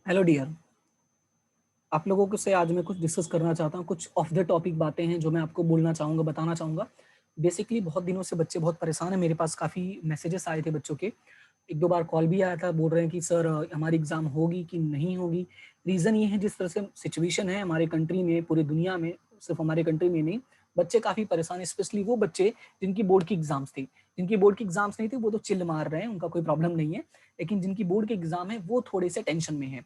Hello dear. आप लोगों को से आज मैं कुछ डिस्कस करना चाहता हूँ। कुछ ऑफ द टॉपिक बातें हैं जो मैं आपको बोलना चाहूँगा, बताना चाहूँगा। बेसिकली बहुत दिनों से बच्चे बहुत परेशान हैं। मेरे पास काफ़ी मैसेजेस आए थे बच्चों के। 1-2 बार कॉल भी आया था, बोल रहे हैं कि सर हमारी एग्ज़ाम होगी कि नहीं होगी। रीज़न ये है जिस तरह से सिचुएशन है हमारे कंट्री में, पूरी दुनिया में, सिर्फ़ हमारे कंट्री में नहीं, बच्चे काफ़ी परेशान हैं। स्पेशली वो बच्चे जिनकी बोर्ड की एग्ज़ाम्स थी। जिनकी बोर्ड की एग्ज़ाम्स नहीं थी वो तो चिल मार रहे हैं, उनका कोई प्रॉब्लम नहीं है। लेकिन जिनकी बोर्ड के एग्ज़ाम है वो थोड़े से टेंशन में हैं।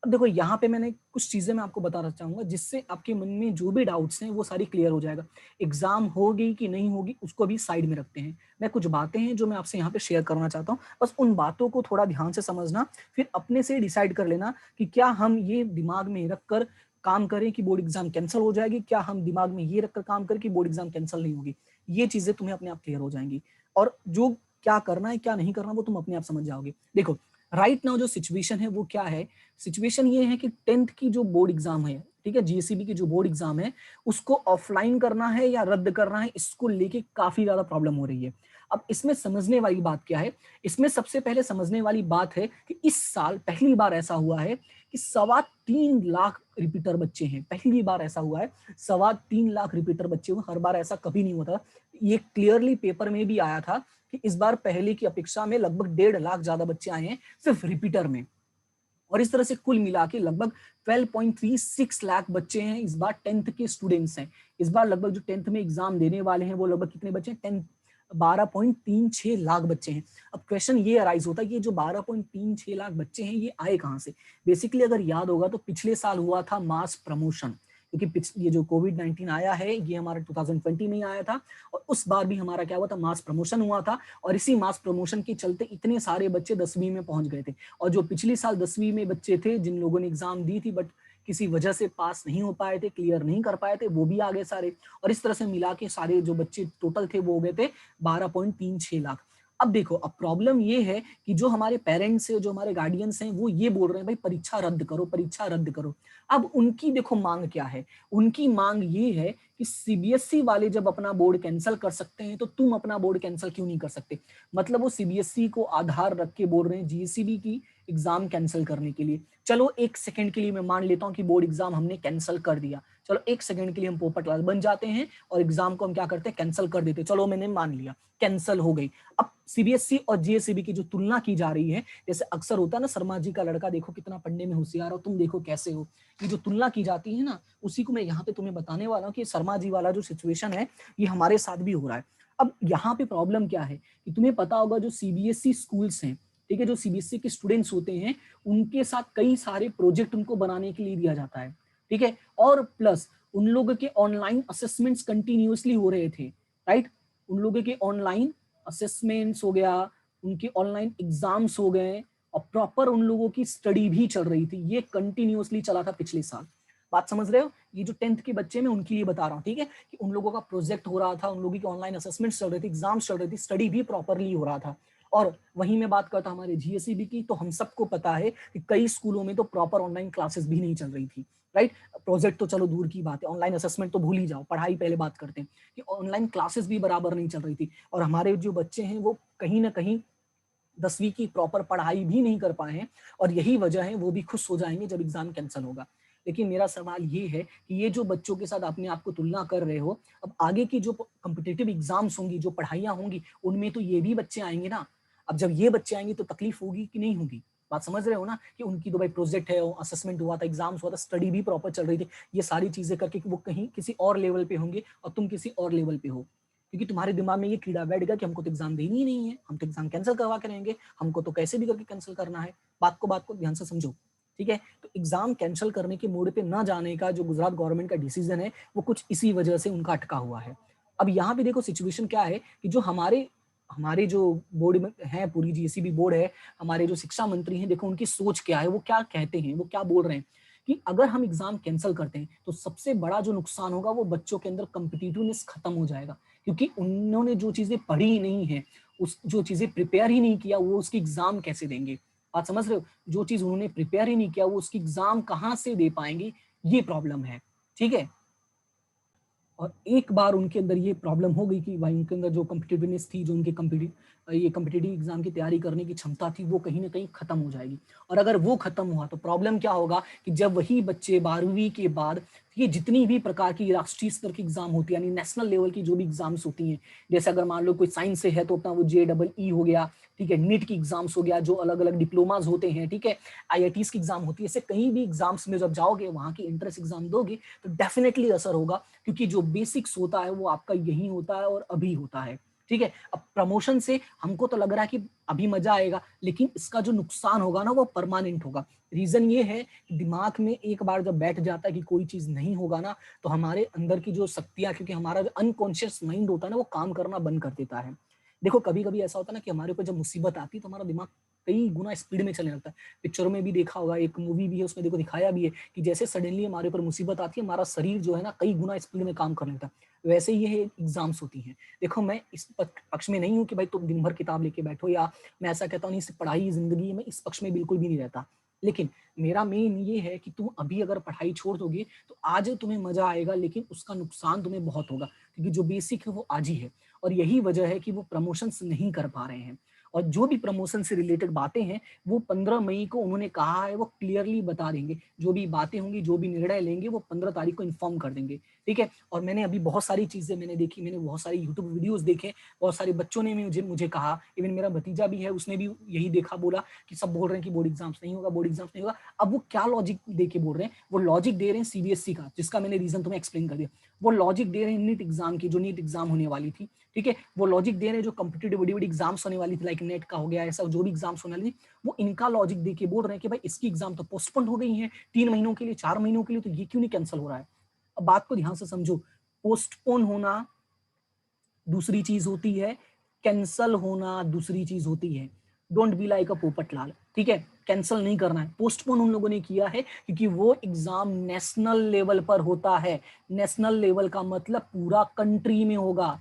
अब देखो यहाँ पे मैंने कुछ चीज़ें मैं आपको बताना चाहूँगा जिससे आपके मन में जो भी डाउट्स हैं वो सारी क्लियर हो जाएगा। एग्ज़ाम होगी कि नहीं होगी उसको अभी साइड में रखते हैं। मैं कुछ बातें हैं जो मैं आपसे यहाँ पे शेयर करना चाहता हूँ। बस उन बातों को थोड़ा ध्यान से समझना, फिर अपने से डिसाइड कर लेना कि क्या हम ये दिमाग में रख कर काम करें कि बोर्ड एग्ज़ाम कैंसल हो जाएगी, क्या हम दिमाग में ये रख कर काम करें कि बोर्ड एग्ज़ाम कैंसल नहीं होगी। ये चीज़ें तुम्हें अपने आप क्लियर हो जाएँगी और जो क्या करना है, क्या नहीं करना वो तुम अपने आप समझ जाओगे। देखो, राइट नाउ जो सिचुएशन है वो क्या है? सिचुएशन ये है कि 10th की जो बोर्ड एग्जाम है, ठीक है, जीएसईबी की जो बोर्ड एग्जाम है, उसको ऑफलाइन करना है या रद्द करना है, इसको लेके काफी ज्यादा प्रॉब्लम हो रही है। अब इसमें समझने वाली बात क्या है? इसमें सबसे पहले समझने वाली बात है कि इस साल पहली बार ऐसा हुआ है कि 3.25 लाख रिपीटर बच्चे हैं। पहली बार ऐसा हुआ है, 3.25 लाख रिपीटर बच्चे हुए। हर बार ऐसा कभी नहीं होता। ये क्लियरली पेपर में भी आया था कि इस बार पहले की अपेक्षा में लगभग 1.5 लाख ज्यादा बच्चे आए हैं सिर्फ रिपीटर में। और इस तरह से कुल मिला के लगभग 12.36 लाख बच्चे हैं इस बार 10th के स्टूडेंट्स हैं। इस बार लगभग जो 10th में एग्जाम देने वाले हैं वो लगभग कितने बच्चे हैं? 12.36 लाख बच्चे हैं। अब क्वेश्चन ये अराइज होता है कि ये जो 12.36 लाख बच्चे हैं ये आए कहाँ से? बेसिकली अगर याद होगा तो पिछले साल हुआ था मास प्रमोशन, क्योंकि ये जो कोविड-19 आया है ये हमारा 2020 में ही आया था और उस बार भी हमारा क्या हुआ था? मास प्रमोशन हुआ था और इसी मास प्रमोशन के चलते इतने सारे बच्चे 10वीं में पहुंच गए थे। और जो पिछले साल 10वीं में बच्चे थे जिन लोगों ने एग्जाम दी थी बट किसी वजह से पास नहीं हो पाए थे, क्लियर नहीं कर पाए थे, वो भी आ गए सारे। और इस तरह से मिला के सारे जो बच्चे टोटल थे वो हो गए थे 12.36 लाख। अब देखो, अब प्रॉब्लम ये है कि जो हमारे पेरेंट्स है, जो हमारे गार्डियंस हैं, वो ये बोल रहे हैं भाई परीक्षा रद्द करो, परीक्षा रद्द करो। अब उनकी देखो मांग क्या है? उनकी मांग ये है कि सीबीएसई वाले जब अपना बोर्ड कैंसिल कर सकते हैं तो तुम अपना बोर्ड कैंसिल क्यों नहीं कर सकते? मतलब वो सीबीएसई को आधार रख के बोल रहे हैं जीएसईबी की एग्जाम कैंसिल करने के लिए। चलो एक सेकंड के लिए मैं मान लेता हूं कि बोर्ड एग्जाम हमने कैंसिल कर दिया। चलो एक सेकंड के लिए हम पोपटलाल बन जाते हैं और एग्जाम को हम क्या करते हैं? कैंसिल कर देते हैं। चलो मैंने मान लिया, कैंसिल हो गई। अब सीबीएसई और जीएसईबी की जो तुलना की जा रही है, जैसे अक्सर होता है ना, शर्मा जी का लड़का देखो कितना पढ़ने में होशियार हो, तुम देखो कैसे हो, ये जो तुलना की जाती है ना, उसी को मैं यहाँ पे तुम्हें बताने वाला हूँ कि शर्मा जी वाला जो सिचुएशन है ये हमारे साथ भी हो रहा है। अब यहाँ पे प्रॉब्लम क्या है कि तुम्हें पता होगा जो सीबीएसई स्कूल्स हैं, ठीक है, जो सीबीएसई के स्टूडेंट्स होते हैं उनके साथ कई सारे प्रोजेक्ट उनको बनाने के लिए दिया जाता है, ठीक है, और प्लस उन लोगों के ऑनलाइन असेसमेंट्स कंटिन्यूअसली हो रहे थे, राइट। उन लोगों के ऑनलाइन असेसमेंट्स हो गया, उनके ऑनलाइन एग्जाम्स हो गए और प्रॉपर उन लोगों की स्टडी भी चल रही थी। ये कंटिन्यूअसली चला था पिछले साल। बात समझ रहे हो? ये जो 10th के बच्चे मैं उनके लिए बता रहा हूँ, ठीक है, कि उन लोगों का प्रोजेक्ट हो रहा था, उन लोगों की ऑनलाइन असेसमेंट्स चल रही थी, एग्जाम्स चल रही थी, स्टडी भी प्रॉपरली हो रहा था। और वहीं मैं बात करता हमारे जीएसईबी की, तो हम सबको पता है कि कई स्कूलों में तो प्रॉपर ऑनलाइन क्लासेस भी नहीं चल रही थी, राइट। प्रोजेक्ट तो चलो दूर की बात है, ऑनलाइन असेसमेंट तो भूल ही जाओ, पढ़ाई पहले बात करते हैं कि ऑनलाइन क्लासेस भी बराबर नहीं चल रही थी। और हमारे जो बच्चे हैं वो कहीं ना कहीं 10वीं की प्रॉपर पढ़ाई भी नहीं कर पाए हैं और यही वजह है वो भी खुश हो जाएंगे जब एग्जाम कैंसिल होगा। लेकिन मेरा सवाल ये है कि ये जो बच्चों के साथ अपने आप को तुलना कर रहे हो, अब आगे की जो कॉम्पिटिटिव एग्जाम्स होंगी, जो पढ़ाइयाँ होंगी, उनमें तो ये भी बच्चे आएंगे ना। अब जब ये बच्चे आएंगे तो तकलीफ होगी कि नहीं होगी? बात समझ रहे हो ना, कि उनकी तो भाई प्रोजेक्ट है, असेसमेंट हुआ था, एग्जाम्स हुआ था, स्टडी भी प्रॉपर चल रही थी, ये सारी चीजें करके वो कहीं किसी और लेवल पे होंगे और तुम किसी और लेवल पे हो, क्योंकि तुम्हारे दिमाग में ये कीड़ा बैठ गया कि हमको तो एग्जाम देनी ही नहीं है, हम तो एग्जाम कैंसिल करवा के रहेंगे, हमको तो कैसे भी करके कैंसिल करना है। बात को ध्यान से समझो, ठीक है। तो एग्जाम कैंसिल करने के मोड पे ना जाने का जो गुजरात गवर्नमेंट का डिसीजन है वो कुछ इसी वजह से उनका अटका हुआ है। अब यहाँ पे देखो सिचुएशन क्या है कि जो हमारे हमारे जो बोर्ड में है, पूरी जीएसईबी बोर्ड है, हमारे जो शिक्षा मंत्री हैं, देखो उनकी सोच क्या है, वो क्या कहते हैं, वो क्या बोल रहे हैं कि अगर हम एग्जाम कैंसिल करते हैं तो सबसे बड़ा जो नुकसान होगा वो बच्चों के अंदर कम्पिटिटिवनेस खत्म हो जाएगा, क्योंकि उन्होंने जो चीजें पढ़ी ही नहीं है, उस जो चीजें प्रिपेयर ही नहीं किया, वो उसकी एग्जाम कैसे देंगे? बात समझ रहे हो? जो चीज उन्होंने प्रिपेयर ही नहीं किया वो उसकी एग्जाम कहाँ से दे पाएंगे? ये प्रॉब्लम है, ठीक है। और एक बार उनके अंदर ये प्रॉब्लम हो गई कि भाई उनके अंदर जो कम्पिटिटिवनेस थी, जो उनके ये कॉम्पिटिटिव एग्जाम की तैयारी करने की क्षमता थी वो कहीं ना कहीं खत्म हो जाएगी। और अगर वो खत्म हुआ तो प्रॉब्लम क्या होगा कि जब वही बच्चे 12वीं के बाद ये जितनी भी प्रकार की राष्ट्रीय स्तर की एग्जाम होती है, यानी नेशनल लेवल की जो भी एग्जाम्स होती हैं, जैसे अगर मान लो कोई साइंस से है तो अपना वो JEE हो गया, ठीक है, नीट की एग्जाम्स हो गया, जो अलग अलग डिप्लोमाज होते हैं, ठीक है, IITs की एग्जाम होती है, ऐसे कहीं भी एग्जाम्स में जब जाओगे, वहां की एंट्रेंस एग्जाम दोगे तो डेफिनेटली असर होगा, क्योंकि जो बेसिक्स होता है वो आपका यही होता है और अभी होता है, ठीक है। अब प्रमोशन से हमको तो लग रहा है कि अभी मजा आएगा, लेकिन इसका जो नुकसान होगा ना वो परमानेंट होगा। रीजन ये है कि दिमाग में एक बार जब बैठ जाता है कि कोई चीज नहीं होगा ना, तो हमारे अंदर की जो शक्तियां, क्योंकि हमारा जो अनकॉन्शियस माइंड होता है ना वो काम करना बंद कर देता है। देखो कभी कभी ऐसा होता है ना कि हमारे ऊपर जब मुसीबत आती है तो हमारा दिमाग कई गुना स्पीड में चलने लगता है। पिक्चरों में भी देखा होगा, एक मूवी भी है उसमें देखो दिखाया भी है कि जैसे सडनली हमारे ऊपर मुसीबत आती है, हमारा शरीर जो है ना कई गुना स्पीड में काम करने लगता है। वैसे ही ये एग्जाम्स होती हैं। देखो मैं इस पक्ष में नहीं हूँ कि भाई तुम दिन भर किताब लेके बैठो, या मैं ऐसा कहता हूँ नहीं सिर्फ पढ़ाई जिंदगी में, इस पक्ष में बिल्कुल भी नहीं रहता। लेकिन मेरा मेन ये है कि तुम अभी अगर पढ़ाई छोड़ दोगे तो आज तुम्हें मजा आएगा, लेकिन उसका नुकसान तुम्हें बहुत होगा, क्योंकि जो बेसिक है वो आज ही है। और यही वजह है कि वो प्रमोशंस नहीं कर पा रहे हैं। और जो भी प्रमोशन से रिलेटेड बातें हैं वो 15 मई को उन्होंने कहा है, वो क्लियरली बता देंगे। जो भी बातें होंगी, जो भी निर्णय लेंगे, वो 15 तारीख को इन्फॉर्म कर देंगे, ठीक है। और मैंने अभी बहुत सारी चीजें मैंने देखी, मैंने बहुत सारी यूट्यूब वीडियोस देखे, बहुत सारे बच्चों ने मुझे मुझे कहा, इवन मेरा भतीजा भी है उसने भी यही देखा, बोला कि सब बोल रहे हैं कि बोर्ड एग्जाम्स नहीं होगा, बोर्ड एग्जाम्स नहीं होगा। अब वो क्या लॉजिक दे के बोल रहे हैं? वो लॉजिक दे रहे हैं CBSE का, जिसका मैंने रीजन तुम्हें एक्सप्लेन कर दिया। वो लॉजिक दे रहे हैं नीट एग्जाम की, जो नीट एग्जाम होने वाली थी, ठीक है। वो लॉजिक दे रहे हैं जो कॉम्पिटिटिव बड़ी बड़ी एग्जाम्स होने वाली थी, लाइक नेट का हो गया, ऐसा जो भी एग्जाम्स होने वाली थी, वो इनका लॉजिक दे के बोल रहे हैं कि भाई इसकी एग्जाम तो पोस्टपोन हो गई है 3 महीनों के लिए, 4 महीनों के लिए, तो ये क्यों नहीं कैंसिल हो रहा है? अब बात को ध्यान से समझो, पोस्टपोन होना दूसरी चीज होती है, कैंसल होना दूसरी चीज होती है। डोंट बी लाइक अ पोपटलाल, ठीक है। कैंसिल नहीं करना है, पोस्टपोन उन लोगों ने किया है क्योंकि वो एग्जाम नेशनल लेवल पर होता है। नेशनल लेवल का मतलब पूरा कंट्री में होगा,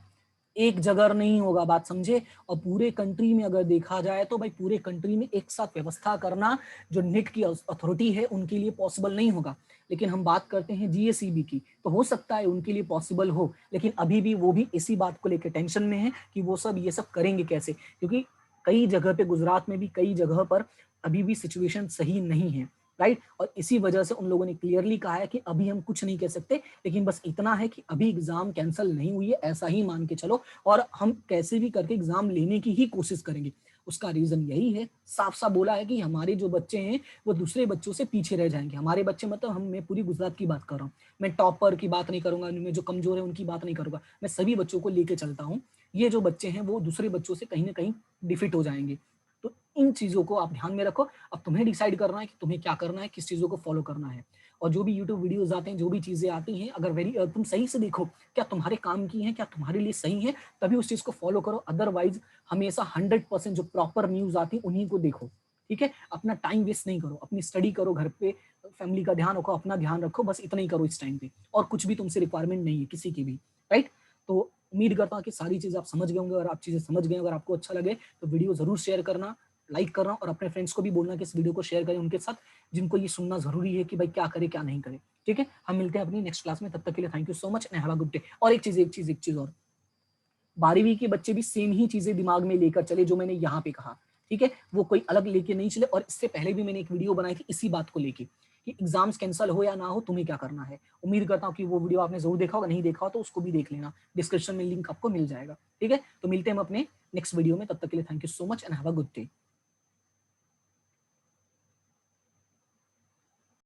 एक जगह नहीं होगा, बात समझे। और पूरे कंट्री में अगर देखा जाए तो भाई पूरे कंट्री में एक साथ व्यवस्था करना जो नेट की अथॉरिटी है उनके लिए पॉसिबल नहीं होगा। लेकिन हम बात करते हैं GACB की, तो हो सकता है उनके लिए पॉसिबल हो, लेकिन अभी भी वो भी इसी बात को लेकर टेंशन में है कि वो सब ये सब करेंगे कैसे, क्योंकि कई जगह पे, गुजरात में भी कई जगह पर अभी भी सिचुएशन सही नहीं है, राइट। और इसी वजह से उन लोगों ने क्लियरली कहा है कि अभी हम कुछ नहीं कह सकते, लेकिन बस इतना है कि अभी एग्जाम कैंसिल नहीं हुई है, ऐसा ही मान के चलो, और हम कैसे भी करके एग्जाम लेने की ही कोशिश करेंगे। उसका रीजन यही है, साफ साफ बोला है कि हमारे जो बच्चे हैं वो दूसरे बच्चों से पीछे रह जाएंगे। हमारे बच्चे मतलब हम, मैं पूरी गुजरात की बात कर रहा हूँ, मैं टॉपर की बात नहीं करूंगा, उनमें जो कमजोर है उनकी बात नहीं करूंगा, मैं सभी बच्चों को लेके चलता हूँ। ये जो बच्चे हैं वो दूसरे बच्चों से कहीं ना कहीं डिफिट हो जाएंगे। तो इन चीजों को आप ध्यान में रखो। अब तुम्हें डिसाइड करना है कि तुम्हें क्या करना है, किस चीजों को फॉलो करना है। और जो भी यूट्यूब वीडियोस आते हैं, जो भी चीजें आती हैं, अगर तुम सही से देखो क्या तुम्हारे काम की है, क्या तुम्हारे लिए सही है, तभी उस चीज को फॉलो करो। अदरवाइज हमेशा 100% जो प्रॉपर न्यूज आती है उन्हीं को देखो, ठीक है। अपना टाइम वेस्ट नहीं करो, अपनी स्टडी करो, घर पे फैमिली का ध्यान रखो, अपना ध्यान रखो, बस इतना ही करो इस टाइम पे। और कुछ भी तुमसे रिक्वायरमेंट नहीं है किसी की भी, राइट। तो उम्मीद करता हूँ कि सारी चीज आप समझ गए होंगे। अगर आप चीजें समझ गए, अगर आपको अच्छा लगे तो वीडियो जरूर शेयर करना, लाइक करना, और अपने फ्रेंड्स को भी बोलना कि इस वीडियो को शेयर करें उनके साथ, जिनको ये सुनना जरूरी है कि भाई क्या करे क्या नहीं करे, ठीक है। हम मिलते हैं अपनी नेक्स्ट क्लास में, तब तक के लिए thank you so much and have a good day. और एक चीज और, 12वीं के बच्चे भी सेम ही चीजें दिमाग में लेकर चले जो मैंने यहाँ पे कहा, ठीक है। वो कोई अलग लेके नहीं चले। और इससे पहले भी मैंने एक वीडियो बनाई थी इसी बात को लेके कि एग्जाम्स कैंसिल हो या ना हो तुम्हें क्या करना है। उम्मीद करता हूँ कि वो वीडियो आपने जरूर देखा होगा, नहीं देखा हो तो उसको भी देख लेना, डिस्क्रिप्शन में लिंक आपको मिल जाएगा, ठीक है। तो मिलते हैं हम अपने नेक्स्ट वीडियो में, तब तक के लिए thank you so much and have a good day.